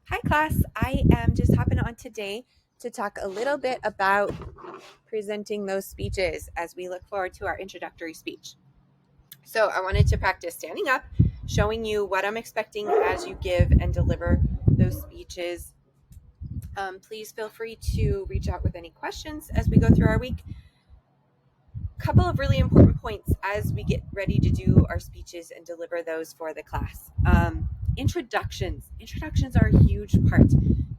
Hi class, I am just hopping on today to talk a little bit about presenting those speeches as we look forward to our introductory speech. So I wanted to practice standing up, showing you what I'm expecting as you give and deliver those speeches. Please feel free to reach out with any questions as we go through our week. Couple of really important points as we get ready to do our speeches and deliver those for the class. Introductions are a huge part.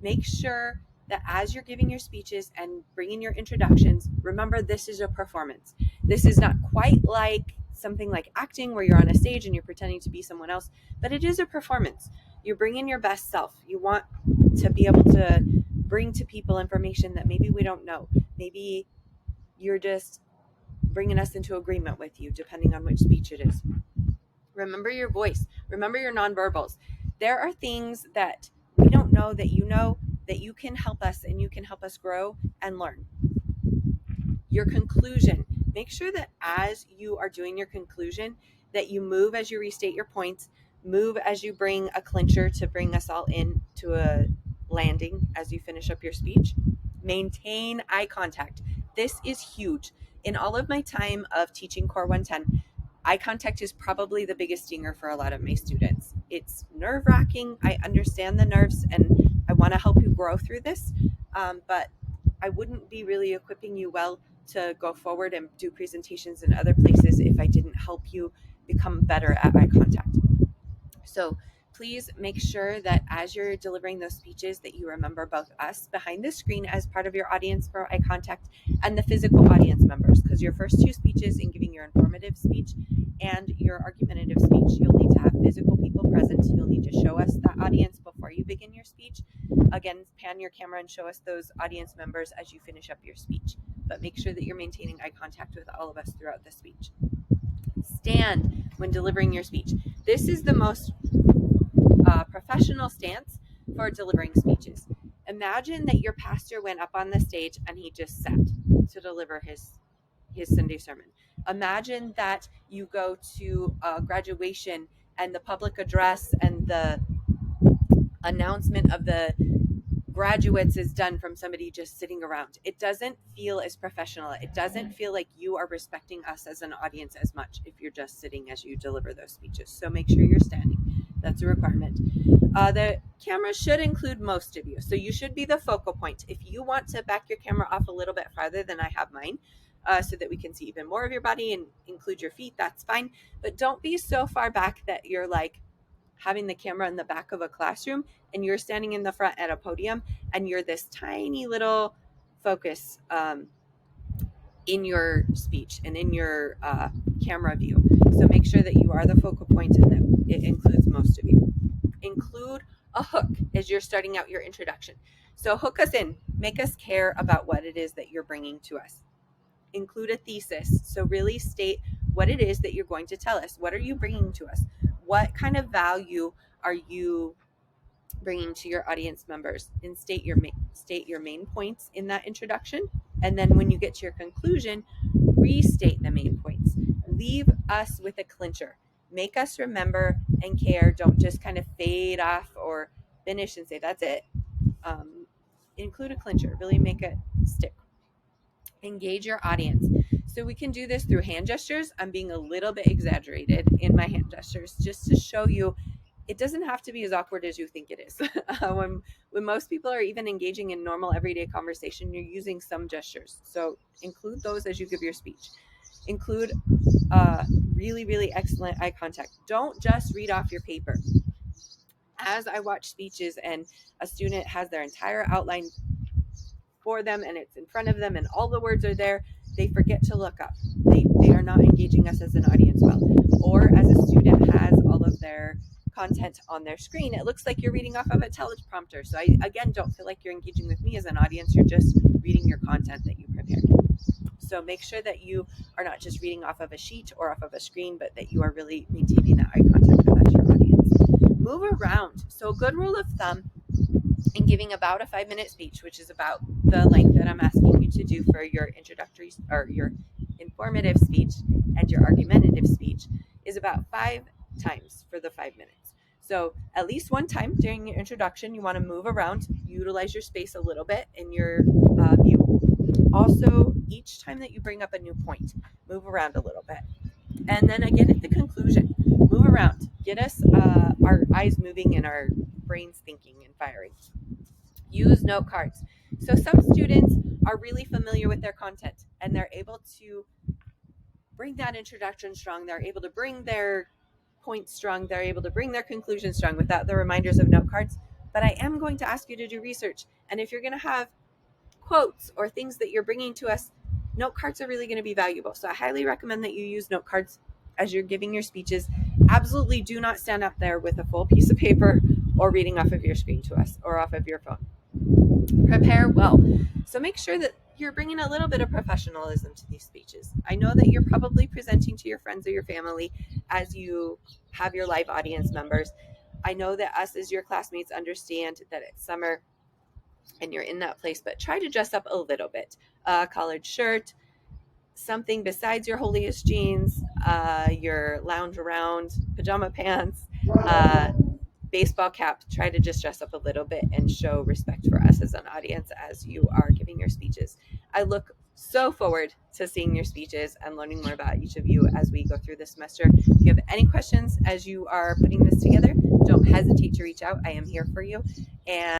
Make sure that as you're giving your speeches and bringing your introductions, remember this is a performance. This is not quite like something like acting where you're on a stage and you're pretending to be someone else, but it is a performance. You're bringing your best self. You want to be able to bring to people information that maybe we don't know. Maybe you're just bringing us into agreement with you, depending on which speech it is. Remember your voice. Remember your nonverbals. There are things that we don't know that you can help us and you can help us grow and learn. Your conclusion. Make sure that as you are doing your conclusion, that you move as you restate your points, move as you bring a clincher to bring us all into a landing as you finish up your speech. Maintain eye contact. This is huge. In all of my time of teaching Core 110, eye contact is probably the biggest stinger for a lot of my students. It's nerve-wracking. I understand the nerves and I want to help you grow through this, but I wouldn't be really equipping you well to go forward and do presentations in other places if I didn't help you become better at eye contact. So please make sure that as you're delivering those speeches that you remember both us behind the screen as part of your audience for eye contact and the physical audience members, because your first two speeches in giving your informative speech and your argumentative speech, you'll need to have physical people present. You'll need to show us that audience before you begin your speech. Again, pan your camera and show us those audience members as you finish up your speech, but make sure that you're maintaining eye contact with all of us throughout the speech. Stand when delivering your speech. This is the most professional stance for delivering speeches. Imagine that your pastor went up on the stage and he just sat to deliver his Sunday sermon. Imagine that you go to a graduation and the public address and the announcement of the graduates is done from somebody just sitting around. It doesn't feel as professional. It doesn't feel like you are respecting us as an audience as much if you're just sitting as you deliver those speeches. So make sure you're standing. That's a requirement. The camera should include most of you. So you should be the focal point. If you want to back your camera off a little bit farther than I have mine, so that we can see even more of your body and include your feet, that's fine. But don't be so far back that you're like having the camera in the back of a classroom and you're standing in the front at a podium and you're this tiny little focus in your speech and in your camera view. So make sure that you are the focal point and that it includes most of you. Include a hook as you're starting out your introduction. So hook us in, make us care about what it is that you're bringing to us. Include a thesis. So really state what it is that you're going to tell us. What are you bringing to us? What kind of value are you bringing to your audience members? And state your main points in that introduction. And then when you get to your conclusion, restate the main points. Leave us with a clincher. Make us remember and care. Don't just kind of fade off or finish and say that's it. Include a clincher. Really make it stick. Engage your audience. So we can do this through hand gestures. I'm being a little bit exaggerated in my hand gestures just to show you it doesn't have to be as awkward as you think it is. when most people are even engaging in normal everyday conversation, you're using some gestures. So include those as you give your speech. Include really, really excellent eye contact. Don't just read off your paper. As I watch speeches and a student has their entire outline for them and it's in front of them and all the words are there, they forget to look up. They are not engaging us as an audience well. Or as a student has all of their content on their screen, it looks like you're reading off of a teleprompter. So I, again, don't feel like you're engaging with me as an audience. You're just reading your content that you prepared. So make sure that you are not just reading off of a sheet or off of a screen, but that you are really maintaining that eye contact with your audience. Move around. So a good rule of thumb in giving about a 5-minute speech, which is about the length that I'm asking you to do for your introductory or your informative speech and your argumentative speech, is about 5 times for the 5 minutes. So at least one time during your introduction, you want to move around, utilize your space a little bit in your view. Also, each time that you bring up a new point, move around a little bit. And then again at the conclusion, move around. Get us our eyes moving and our brains thinking and firing. Use note cards. So some students are really familiar with their content and they're able to bring that introduction strong. They're able to bring their points strong. They're able to bring their conclusion strong without the reminders of note cards. But I am going to ask you to do research. And if you're going to have quotes or things that you're bringing to us, note cards are really going to be valuable. So I highly recommend that you use note cards as you're giving your speeches. Absolutely do not stand up there with a full piece of paper or reading off of your screen to us or off of your phone. Prepare well. So make sure that you're bringing a little bit of professionalism to these speeches. I know that you're probably presenting to your friends or your family as you have your live audience members. I know that us as your classmates understand that it's summer and you're in that place, but try to dress up a little bit. A collared shirt, something besides your holiest jeans, your lounge around pajama pants, baseball cap. Try to just dress up a little bit and show respect for us as an audience as you are giving your speeches. I look so forward to seeing your speeches and learning more about each of you as we go through this semester. If you have any questions as you are putting this together, don't hesitate to reach out. I am here for you. And